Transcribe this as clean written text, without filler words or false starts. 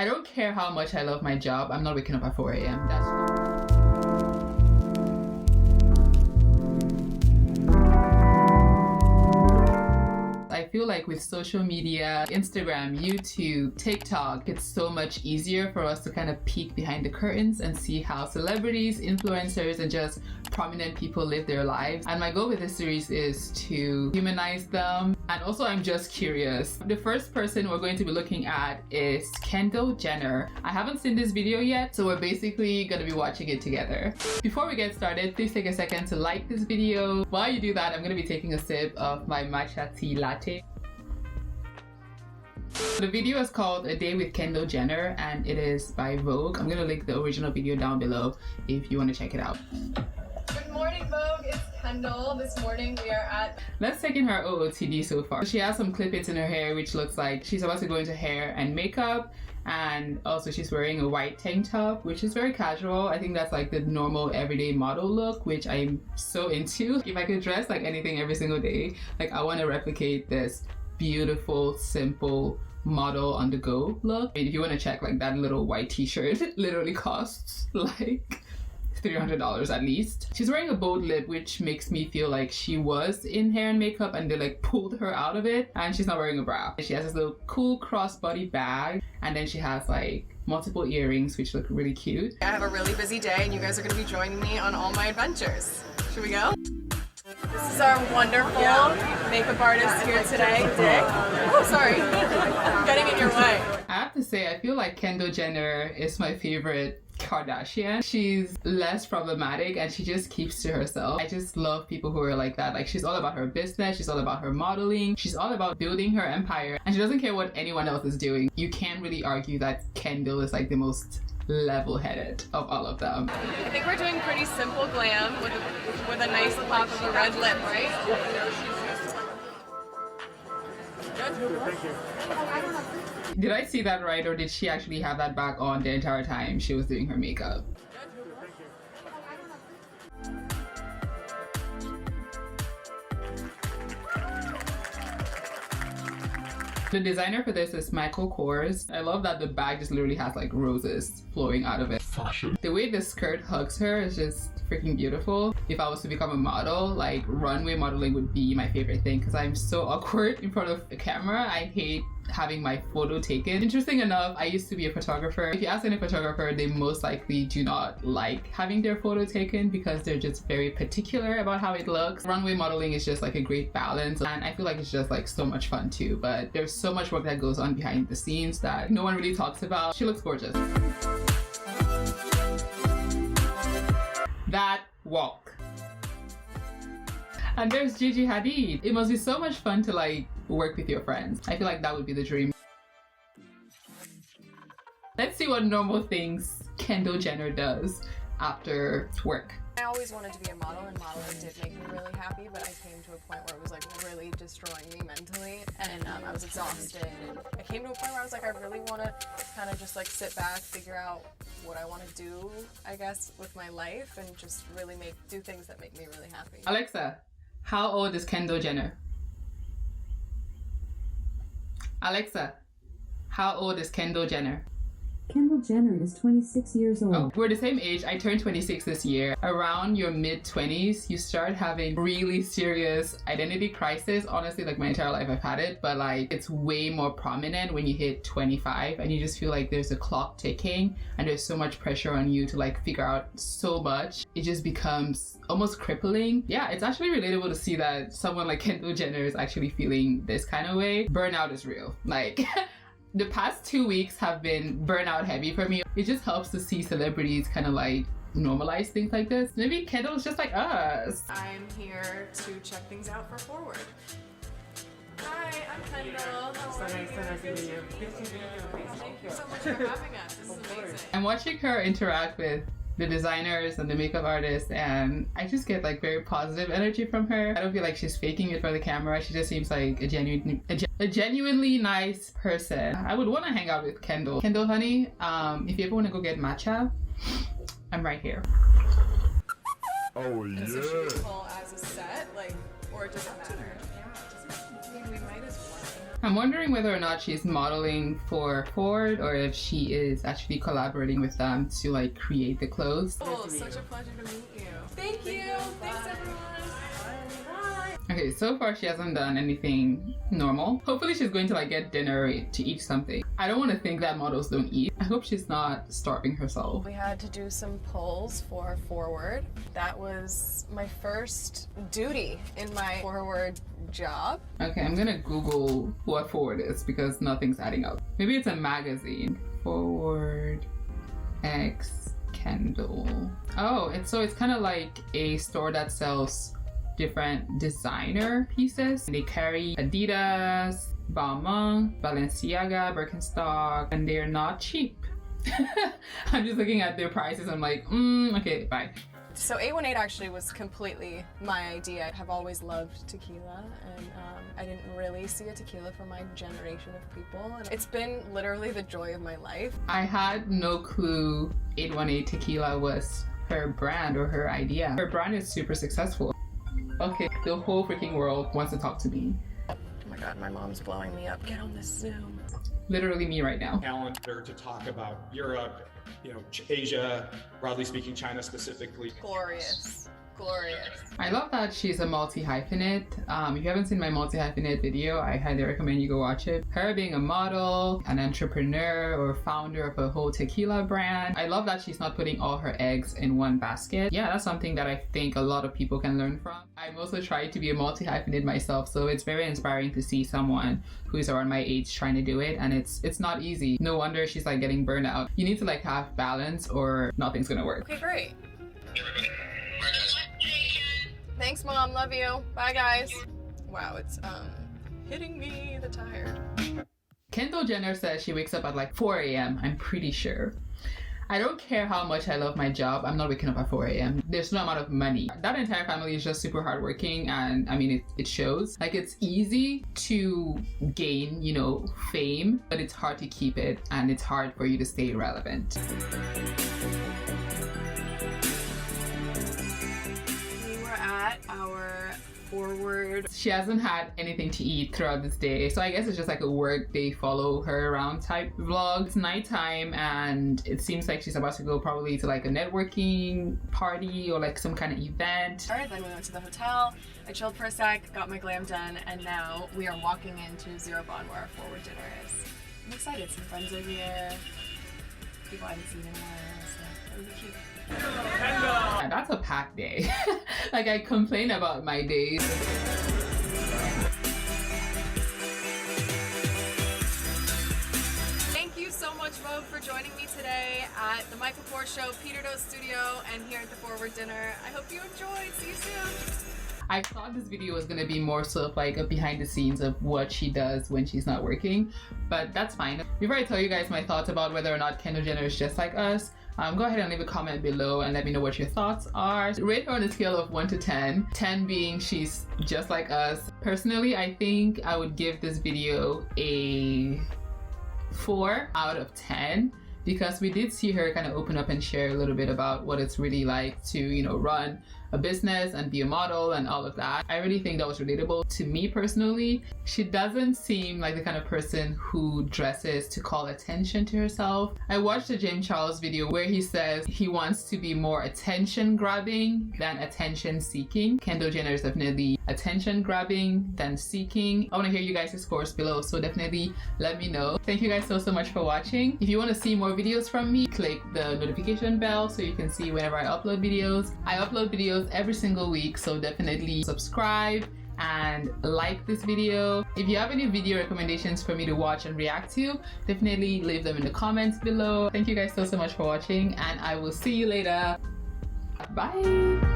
I don't care how much I love my job, I'm not waking up at 4 a.m. I feel like with social media, Instagram, YouTube, TikTok, it's so much easier for us to kind of peek behind the curtains and see how celebrities, influencers, and just prominent people live their lives. And my goal with this series is to humanize them. And also, I'm just curious. The first person we're going to be looking at is Kendall Jenner. I haven't seen this video yet, so we're basically going to be watching it together. Before we get started, please take a second to like this video. While you do that, I'm going to be taking a sip of my matcha tea latte. The video is called A Day with Kendall Jenner and it is by Vogue. I'm gonna link the original video down below if you want to check it out. Good morning, Vogue. It's Kendall. This morning we are at... Let's take in her OOTD so far. She has some clip-ins in her hair which looks like she's about to go into hair and makeup, and also she's wearing a white tank top which is very casual. I think that's like the normal everyday model look, which I'm so into. If I could dress like anything every single day, like I want to replicate this beautiful, simple model on the go look. If you want to check, like that little white t-shirt literally costs like $300 at least. She's wearing a bold lip which makes me feel like she was in hair and makeup and they like pulled her out of it, and she's not wearing a bra. She has this little cool crossbody bag, and then she has like multiple earrings which look really cute. I have a really busy day and you guys are going to be joining me on all my adventures. Should we go? This is our wonderful makeup artist here today, Dick. Oh, sorry. I'm getting in your way. I have to say, I feel like Kendall Jenner is my favorite Kardashian. She's less problematic and she just keeps to herself. I just love people who are like that. Like, she's all about her business, she's all about her modeling, she's all about building her empire, and she doesn't care what anyone else is doing. You can't really argue that Kendall is like the most level-headed of all of them. I think we're doing pretty simple glam with a nice pop of a red lip, right? Did I see that right, or did she actually have that bag on the entire time she was doing her makeup? The designer for this is Michael Kors. I love that the bag just literally has like roses flowing out of it. Fashion. The way the skirt hugs her is just freaking beautiful. If I was to become a model, like runway modeling would be my favorite thing because I'm so awkward in front of the camera. I hate having my photo taken. Interesting enough, I used to be a photographer. If you ask any photographer, they most likely do not like having their photo taken because they're just very particular about how it looks. Runway modeling is just like a great balance, and I feel like it's just like so much fun too, but there's so much work that goes on behind the scenes that no one really talks about. She looks gorgeous. That walk. And there's Gigi Hadid. It must be so much fun to like work with your friends. I feel like that would be the dream. Let's see what normal things Kendall Jenner does after work. I always wanted to be a model, and modeling did make me really happy, but I came to a point where it was like really destroying me mentally, and I was exhausted. And I came to a point where I was like, I really want to kind of just like sit back, figure out what I want to do, I guess, with my life, and just really do things that make me really happy. Alexa, how old is Kendall Jenner? Alexa, how old is Kendall Jenner? Kendall Jenner is 26 years old. Oh, we're the same age. I turned 26 this year. Around your mid-20s, you start having really serious identity crisis. Honestly, like my entire life I've had it, but like it's way more prominent when you hit 25 and you just feel like there's a clock ticking and there's so much pressure on you to like figure out so much. It just becomes almost crippling. Yeah, it's actually relatable to see that someone like Kendall Jenner is actually feeling this kind of way. Burnout is real. Like the past 2 weeks have been burnout heavy for me. It just helps to see celebrities kind of like normalize things like this. Maybe Kendall's just like us. I'm here to check things out for Forward. Hi, I'm Kendall. How are you? Thank you so much for having us. This is amazing. I'm watching her interact with the designers and the makeup artists, and I just get like very positive energy from her. I don't feel like she's faking it for the camera. She just seems like a genuinely nice person. I would want to hang out with Kendall. Kendall, honey, if you ever want to go get matcha, I'm right here. Oh yeah. So should we pull as a set, like, or it doesn't matter? I mean, we might as well. I'm wondering whether or not she's modeling for Ford or if she is actually collaborating with them to like create the clothes. Oh, such a pleasure to meet you. Thank you. Thanks, everyone. Bye. Okay, so far she hasn't done anything normal. Hopefully she's going to like get dinner to eat something. I don't want to think that models don't eat. I hope she's not starving herself. We had to do some pulls for Forward. That was my first duty in my Forward job. Okay, I'm gonna Google what Forward is because nothing's adding up. Maybe it's a magazine. Forward X Kendall. Oh, it's kind of like a store that sells different designer pieces. They carry Adidas, Balmain, Balenciaga, Birkenstock, and they're not cheap. I'm just looking at their prices. I'm like, okay, bye. So 818 actually was completely my idea. I have always loved tequila, and I didn't really see a tequila for my generation of people. And it's been literally the joy of my life. I had no clue 818 Tequila was her brand or her idea. Her brand is super successful. Okay, the whole freaking world wants to talk to me. Oh my god, my mom's blowing me up. Get on this Zoom. Literally me right now. Calendar to talk about Europe, you know, Asia, broadly speaking, China specifically. Glorious. Glorious. I love that she's a multi-hyphenate. If you haven't seen my multi-hyphenate video, I highly recommend you go watch it. Her being a model, an entrepreneur, or founder of a whole tequila brand. I love that she's not putting all her eggs in one basket. Yeah, that's something that I think a lot of people can learn from. I'm also trying to be a multi-hyphenate myself, so it's very inspiring to see someone who is around my age trying to do it, and it's not easy. No wonder she's like getting burnout. You need to like have balance or nothing's gonna work. Okay, great. Thanks, Mom. Love you. Bye, guys. Wow, it's hitting me the tire. Kendall Jenner says she wakes up at like 4 a.m. I'm pretty sure. I don't care how much I love my job, I'm not waking up at 4 a.m. There's no amount of money. That entire family is just super hardworking, and I mean, it shows. Like, it's easy to gain, you know, fame, but it's hard to keep it, and it's hard for you to stay relevant. At our Forward. She hasn't had anything to eat throughout this day, so I guess it's just like a work day follow her around type vlog. It's nighttime and it seems like she's about to go probably to like a networking party or like some kind of event. Then we went to the hotel, I chilled for a sec, got my glam done, and now we are walking into Zero Bond where our Forward dinner is. I'm excited, some friends are here, people I haven't seen in a while, so it'll be cute. Yeah, that's a packed day. Like, I complain about my days. Thank you so much, Vogue, for joining me today at the Michael Kors Show, Peter Doe's studio, and here at the Forward dinner. I hope you enjoyed. See you soon. I thought this video was gonna be more sort of like a behind the scenes of what she does when she's not working, but that's fine. Before I tell you guys my thoughts about whether or not Kendall Jenner is just like us, go ahead and leave a comment below and let me know what your thoughts are. Rate her on a scale of 1 to 10, 10 being she's just like us. Personally, I think I would give this video a 4 out of 10 because we did see her kind of open up and share a little bit about what it's really like to, you know, run a business and be a model and all of that. I really think that was relatable to me personally. She doesn't seem like the kind of person who dresses to call attention to herself. I watched a James Charles video where he says he wants to be more attention grabbing than attention seeking. Kendall Jenner is definitely attention grabbing than seeking. I want to hear you guys' scores below, so definitely let me know. Thank you guys so much for watching. If you want to see more videos from me, click the notification bell so you can see whenever I upload videos. I upload videos every single week, so definitely subscribe and like this video. If you have any video recommendations for me to watch and react to, definitely leave them in the comments below. Thank you guys so much for watching, and I will see you later. Bye.